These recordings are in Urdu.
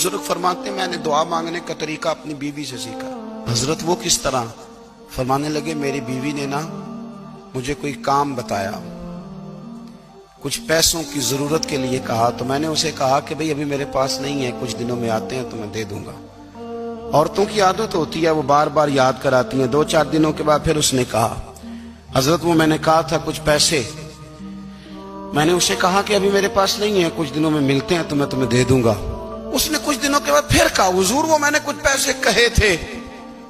بزرگ فرماتے ہیں میں نے دعا مانگنے کا طریقہ اپنی بیوی سے سیکھا۔ حضرت وہ کس طرح؟ فرمانے لگے میری بیوی نے نا مجھے کوئی کام بتایا، کچھ پیسوں کی ضرورت کے لیے کہا، تو میں نے اسے کہا کہ بھئی ابھی میرے پاس نہیں ہے، کچھ دنوں میں آتے ہیں تو میں دے دوں گا۔ عورتوں کی عادت ہوتی ہے وہ بار بار یاد کراتی ہیں۔ 2-4 دنوں کے بعد پھر اس نے کہا حضرت وہ میں نے کہا تھا کچھ پیسے، میں نے اسے کہا کہ ابھی میرے پاس نہیں ہے، کچھ دنوں میں ملتے ہیں تو میں تمہیں دے دوں گا۔ اس نے کچھ دنوں کے بعد پھر کہا حضور وہ میں نے کچھ پیسے کہے تھے۔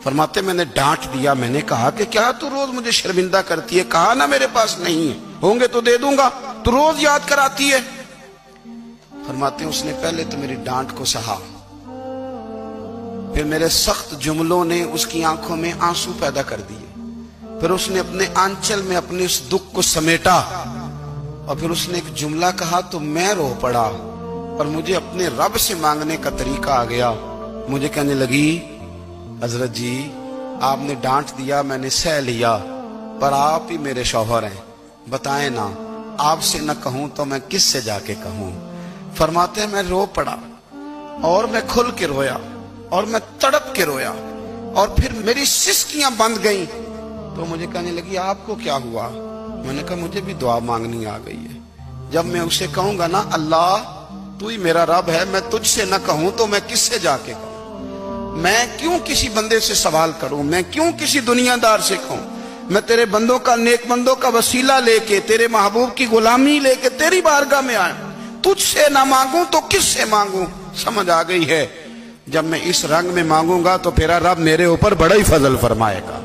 فرماتے میں نے ڈانٹ دیا، میں نے کہا کہ کیا تو روز مجھے شرمندہ کرتی ہے، کہا نا میرے پاس نہیں ہے، ہوں گے تو دے دوں گا، تو روز یاد کراتی ہے۔ فرماتے ہیں اس نے پہلے تو میری ڈانٹ کو سہا، پھر میرے سخت جملوں نے اس کی آنکھوں میں آنسو پیدا کر دیے، پھر اس نے اپنے آنچل میں اپنے اس دکھ کو سمیٹا، اور پھر اس نے ایک جملہ کہا تو میں رو پڑا، اور مجھے اپنے رب سے مانگنے کا طریقہ آ گیا۔ مجھے کہنے لگی حضرت جی آپ نے ڈانٹ دیا، میں نے سہ لیا، پر آپ ہی میرے شوہر ہیں، بتائیں نا آپ سے نہ کہوں تو میں کس سے جا کے کہوں۔ فرماتے ہیں میں رو پڑا، اور میں کھل کے رویا، اور میں تڑپ کے رویا، اور پھر میری سسکیاں بند گئیں۔ تو مجھے کہنے لگی آپ کو کیا ہوا؟ میں نے کہا مجھے بھی دعا مانگنی آ گئی ہے۔ جب میں اسے کہوں گا نا اللہ تو ہی میرا رب ہے، میں تجھ سے نہ کہوں تو میں کس سے جا کے کہوں؟ میں کیوں کسی بندے سے سوال کروں؟ میں کیوں کسی دنیا دار سے کہوں؟ میں تیرے بندوں کا، نیک بندوں کا وسیلہ لے کے، تیرے محبوب کی غلامی لے کے تیری بارگاہ میں آیا، تجھ سے نہ مانگوں تو کس سے مانگوں؟ سمجھ آ گئی ہے؟ جب میں اس رنگ میں مانگوں گا تو پھر رب میرے اوپر بڑا ہی فضل فرمائے گا۔